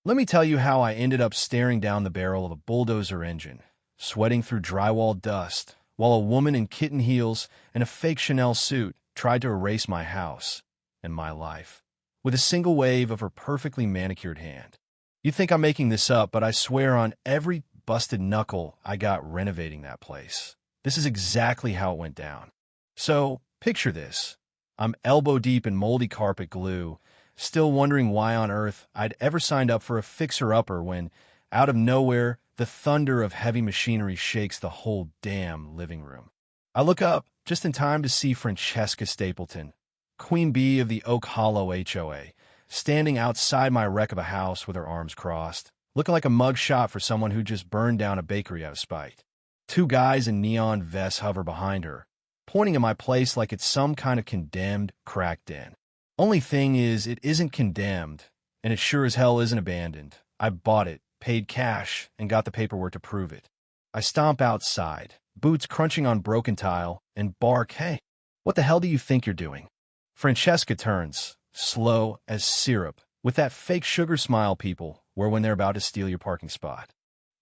Let me tell you how I ended up staring down the barrel of a bulldozer engine, sweating through drywall dust, while a woman in kitten heels and a fake Chanel suit tried to erase my house and my life with a single wave of her perfectly manicured hand. You think I'm making this up, but I swear on every busted knuckle I got renovating that place. This is exactly how it went down. So, picture this. I'm elbow deep in moldy carpet glue, still wondering why on earth I'd ever signed up for a fixer-upper when, out of nowhere, the thunder of heavy machinery shakes the whole damn living room. I look up just in time to see Francesca Stapleton, Queen Bee of the Oak Hollow HOA, standing outside my wreck of a house with her arms crossed, looking like a mug shot for someone who just burned down a bakery out of spite. Two guys in neon vests hover behind her, pointing at my place like it's some kind of condemned crack den. Only thing is, it isn't condemned, and it sure as hell isn't abandoned. I bought it, paid cash, and got the paperwork to prove it. I stomp outside, boots crunching on broken tile, and bark, "Hey, what the hell do you think you're doing?" Francesca turns, slow as syrup, with that fake sugar smile people wear when they're about to steal your parking spot.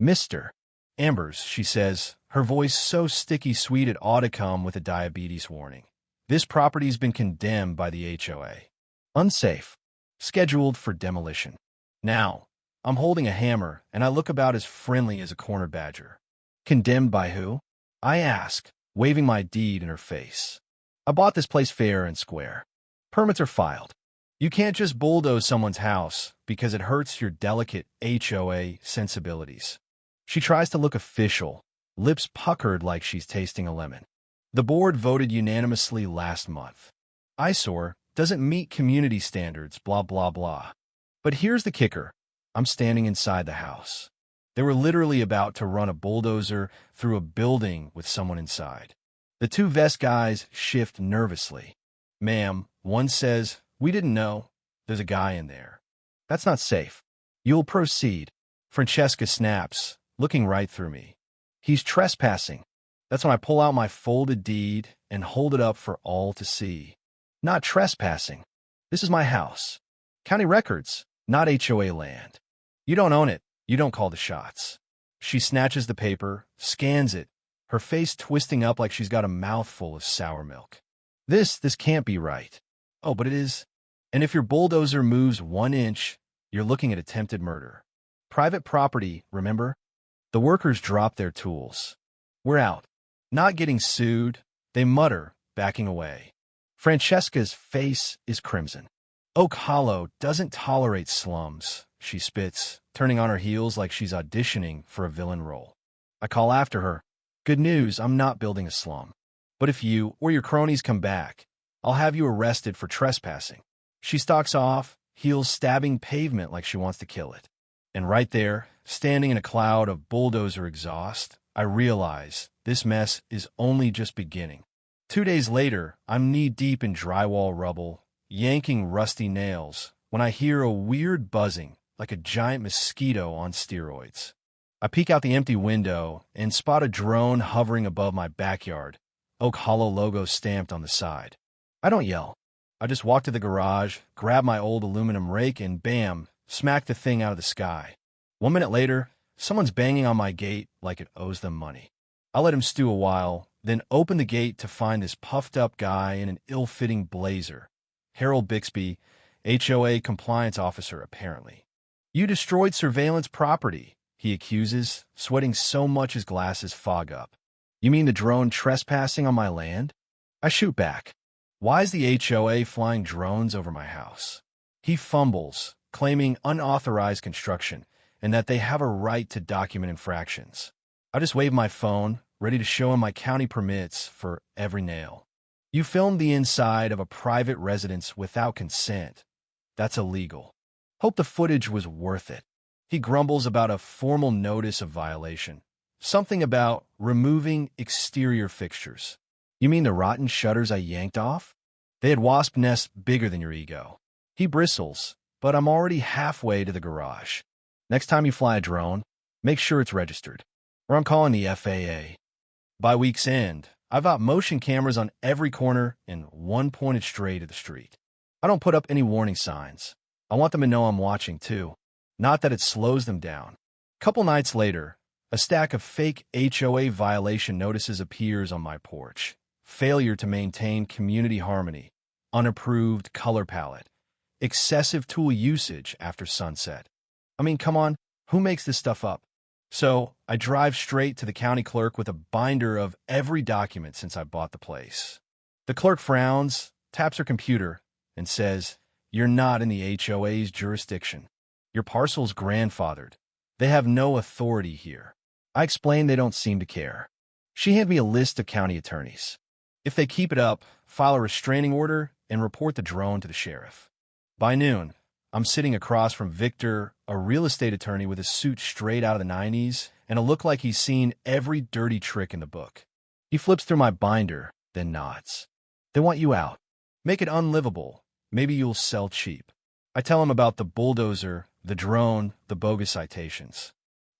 "Mr. Ambers," she says, her voice so sticky sweet it ought to come with a diabetes warning. "This property's been condemned by the HOA. Unsafe. Scheduled for demolition." Now, I'm holding a hammer, and I look about as friendly as a corner badger. "Condemned by who?" I ask, waving my deed in her face. "I bought this place fair and square. Permits are filed. You can't just bulldoze someone's house because it hurts your delicate HOA sensibilities." She tries to look official, lips puckered like she's tasting a lemon. "The board voted unanimously last month. Eyesore doesn't meet community standards, blah, blah, blah." But here's the kicker. I'm standing inside the house. They were literally about to run a bulldozer through a building with someone inside. The two vest guys shift nervously. "Ma'am," one says, "we didn't know. There's a guy in there. That's not safe." "You'll proceed." Francesca snaps, looking right through me. "He's trespassing." That's when I pull out my folded deed and hold it up for all to see. "Not trespassing. This is my house. County records, not HOA land. You don't own it. You don't call the shots." She snatches the paper, scans it, her face twisting up like she's got a mouthful of sour milk. This can't be right." "Oh, but it is. And if your bulldozer moves 1 inch, you're looking at attempted murder. Private property, remember?" The workers drop their tools. "We're out. Not getting sued," they mutter, backing away. Francesca's face is crimson. "Oak Hollow doesn't tolerate slums," she spits, turning on her heels like she's auditioning for a villain role. I call after her, "Good news, I'm not building a slum. But if you or your cronies come back, I'll have you arrested for trespassing." She stalks off, heels stabbing pavement like she wants to kill it. And right there, standing in a cloud of bulldozer exhaust, I realize this mess is only just beginning. 2 days later, I'm knee-deep in drywall rubble, yanking rusty nails, when I hear a weird buzzing, like a giant mosquito on steroids. I peek out the empty window and spot a drone hovering above my backyard, Oak Hollow logo stamped on the side. I don't yell. I just walk to the garage, grab my old aluminum rake, and bam, smack the thing out of the sky. 1 minute later, someone's banging on my gate like it owes them money. I let him stew a while, then open the gate to find this puffed-up guy in an ill-fitting blazer. Harold Bixby, HOA compliance officer, apparently. "You destroyed surveillance property," he accuses, sweating so much his glasses fog up. "You mean the drone trespassing on my land?" I shoot back. "Why is the HOA flying drones over my house?" He fumbles, claiming unauthorized construction and that they have a right to document infractions. I just wave my phone, ready to show him my county permits for every nail. "You filmed the inside of a private residence without consent. That's illegal. Hope the footage was worth it." He grumbles about a formal notice of violation. Something about removing exterior fixtures. "You mean the rotten shutters I yanked off? They had wasp nests bigger than your ego." He bristles, but I'm already halfway to the garage. "Next time you fly a drone, make sure it's registered, or I'm calling the FAA." By week's end, I've got motion cameras on every corner and one pointed straight at the street. I don't put up any warning signs. I want them to know I'm watching, too. Not that it slows them down. Couple nights later, a stack of fake HOA violation notices appears on my porch. Failure to maintain community harmony, unapproved color palette, excessive tool usage after sunset. I mean, come on, who makes this stuff up? So I drive straight to the county clerk with a binder of every document since I bought the place. The clerk frowns, taps her computer, and says, "You're not in the HOA's jurisdiction. Your parcel's grandfathered. They have no authority here." I explain they don't seem to care. She handed me a list of county attorneys. If they keep it up, file a restraining order and report the drone to the sheriff. By noon, I'm sitting across from Victor, a real estate attorney with a suit straight out of the 90s and a look like he's seen every dirty trick in the book. He flips through my binder, then nods. "They want you out. Make it unlivable. Maybe you'll sell cheap." I tell him about the bulldozer, the drone, the bogus citations.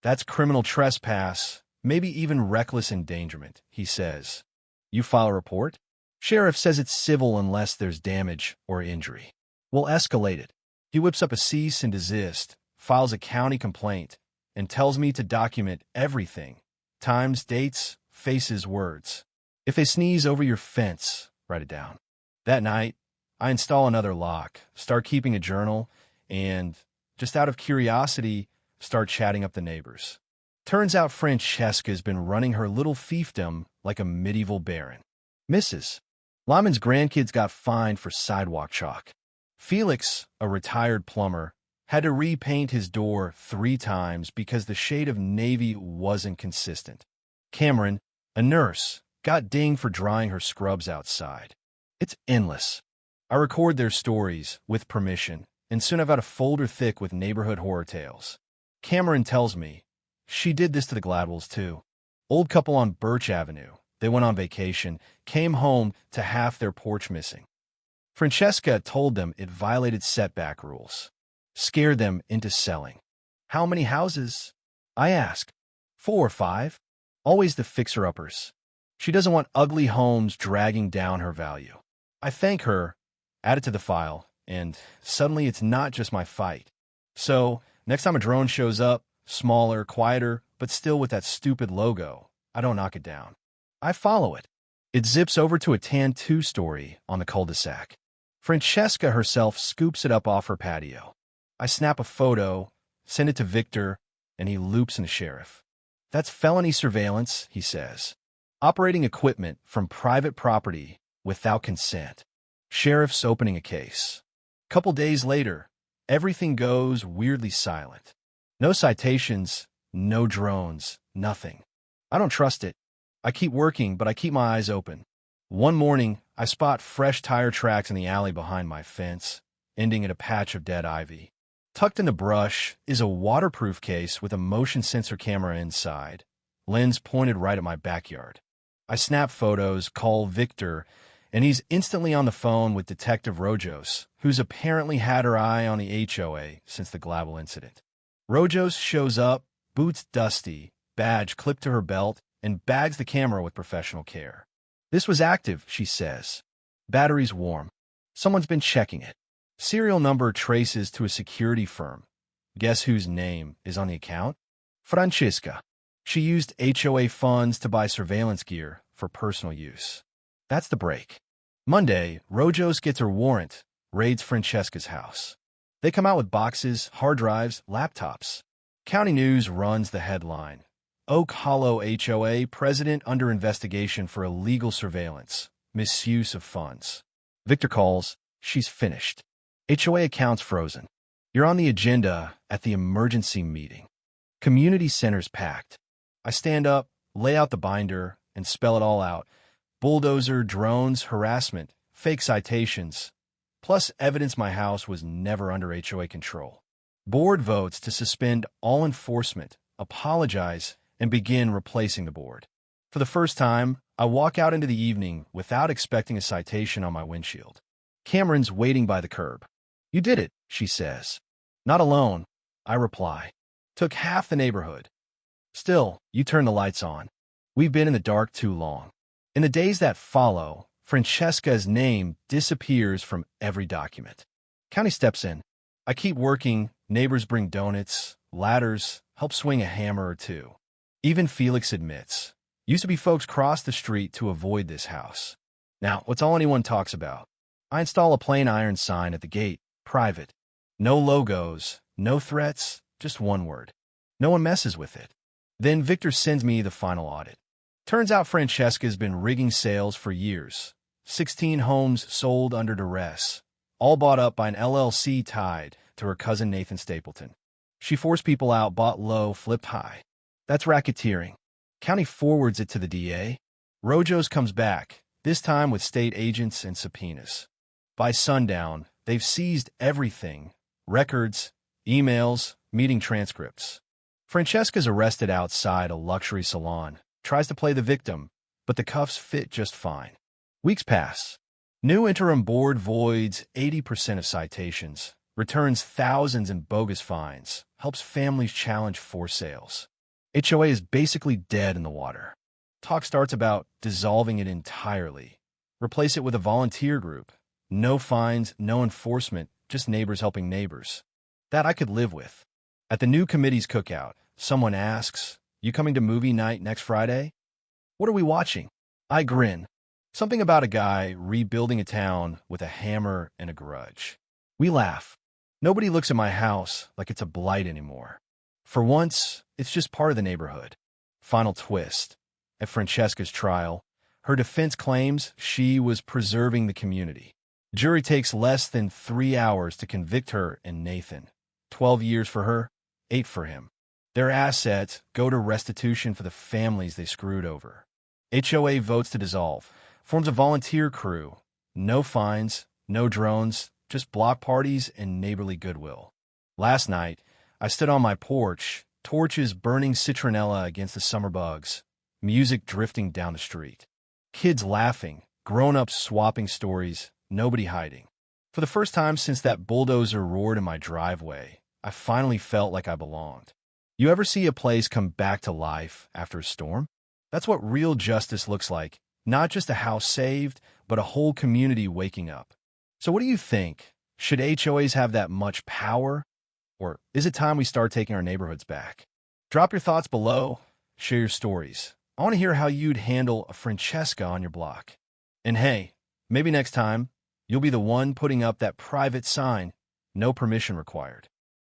"That's criminal trespass, maybe even reckless endangerment," he says. "You file a report?" Sheriff says it's civil unless there's damage or injury. We'll escalate it. He whips up a cease and desist, files a county complaint, and tells me to document everything. Times, dates, faces, words. If they sneeze over your fence, write it down. That night, I install another lock, start keeping a journal, and, just out of curiosity, start chatting up the neighbors. Turns out Francesca's been running her little fiefdom like a medieval baron. Mrs. Lyman's grandkids got fined for sidewalk chalk. Felix, a retired plumber, had to repaint his door 3 times because the shade of navy wasn't consistent. Cameron, a nurse, got dinged for drying her scrubs outside. It's endless. I record their stories, with permission, and soon I've got a folder thick with neighborhood horror tales. Cameron tells me, she did this to the Gladwells too. Old couple on Birch Avenue. They went on vacation, came home to half their porch missing. Francesca told them it violated setback rules. Scared them into selling. "How many houses?" I ask. 4 or 5. Always the fixer-uppers. She doesn't want ugly homes dragging down her value. I thank her, add it to the file, and suddenly it's not just my fight. So, next time a drone shows up, smaller, quieter, but still with that stupid logo, I don't knock it down. I follow it. It zips over to a tan 2-story on the cul-de-sac. Francesca herself scoops it up off her patio. I snap a photo, send it to Victor, and he loops in the sheriff. "That's felony surveillance," he says. "Operating equipment from private property without consent." Sheriff's opening a case. Couple days later, everything goes weirdly silent. No citations, no drones, nothing. I don't trust it. I keep working, but I keep my eyes open. One morning, I spot fresh tire tracks in the alley behind my fence, ending in a patch of dead ivy. Tucked in the brush is a waterproof case with a motion sensor camera inside, lens pointed right at my backyard. I snap photos, call Victor, and he's instantly on the phone with Detective Rojos, who's apparently had her eye on the HOA since the Gladwell incident. Rojos shows up, boots dusty, badge clipped to her belt, and bags the camera with professional care. "This was active," she says. "Battery's warm. Someone's been checking it. Serial number traces to a security firm. Guess whose name is on the account? Francesca. She used HOA funds to buy surveillance gear for personal use." That's the break. Monday, Rojos gets her warrant, raids Francesca's house. They come out with boxes, hard drives, laptops. County News runs the headline. Oak Hollow HOA president under investigation for illegal surveillance, misuse of funds. Victor calls. She's finished. HOA accounts frozen. You're on the agenda at the emergency meeting. Community center's packed. I stand up, lay out the binder, and spell it all out. Bulldozer, drones, harassment, fake citations, plus evidence my house was never under HOA control. Board votes to suspend all enforcement, apologize, and begin replacing the board. For the first time, I walk out into the evening without expecting a citation on my windshield. Cameron's waiting by the curb. "You did it," she says. "Not alone," I reply. "Took half the neighborhood." "Still, you turn the lights on. We've been in the dark too long." In the days that follow, Francesca's name disappears from every document. County steps in. I keep working, Neighbors bring donuts, ladders, help swing a hammer or two. Even Felix admits, used to be folks cross the street to avoid this house. Now, what's all anyone talks about? I install a plain iron sign at the gate, private. No logos, no threats, just one word. No one messes with it. Then Victor sends me the final audit. Turns out Francesca's been rigging sales for years. 16 homes sold under duress, all bought up by an LLC tied to her cousin Nathan Stapleton. She forced people out, bought low, flipped high. That's racketeering. County forwards it to the DA. Rojo's comes back, this time with state agents and subpoenas. By sundown, they've seized everything: records, emails, meeting transcripts. Francesca's arrested outside a luxury salon, tries to play the victim, but the cuffs fit just fine. Weeks pass. New interim board voids 80% of citations, returns thousands in bogus fines, helps families challenge forced sales. HOA is basically dead in the water. Talk starts about dissolving it entirely. Replace it with a volunteer group. No fines, no enforcement, just neighbors helping neighbors. That I could live with. At the new committee's cookout, someone asks, "You coming to movie night next Friday?" "What are we watching?" I grin. Something about a guy rebuilding a town with a hammer and a grudge. We laugh. Nobody looks at my house like it's a blight anymore. For once, it's just part of the neighborhood. Final twist. At Francesca's trial, her defense claims she was preserving the community. Jury takes less than 3 hours to convict her and Nathan. 12 years for her, 8 for him. Their assets go to restitution for the families they screwed over. HOA votes to dissolve, forms a volunteer crew. No fines, no drones, just block parties and neighborly goodwill. Last night, I stood on my porch, torches burning citronella against the summer bugs, music drifting down the street. Kids laughing, grown-ups swapping stories, nobody hiding. For the first time since that bulldozer roared in my driveway, I finally felt like I belonged. You ever see a place come back to life after a storm? That's what real justice looks like. Not just a house saved, but a whole community waking up. So what do you think? Should HOAs have that much power? Or is it time we start taking our neighborhoods back? Drop your thoughts below. Share your stories. I want to hear how you'd handle a Francesca on your block. And hey, maybe next time, you'll be the one putting up that private sign, no permission required.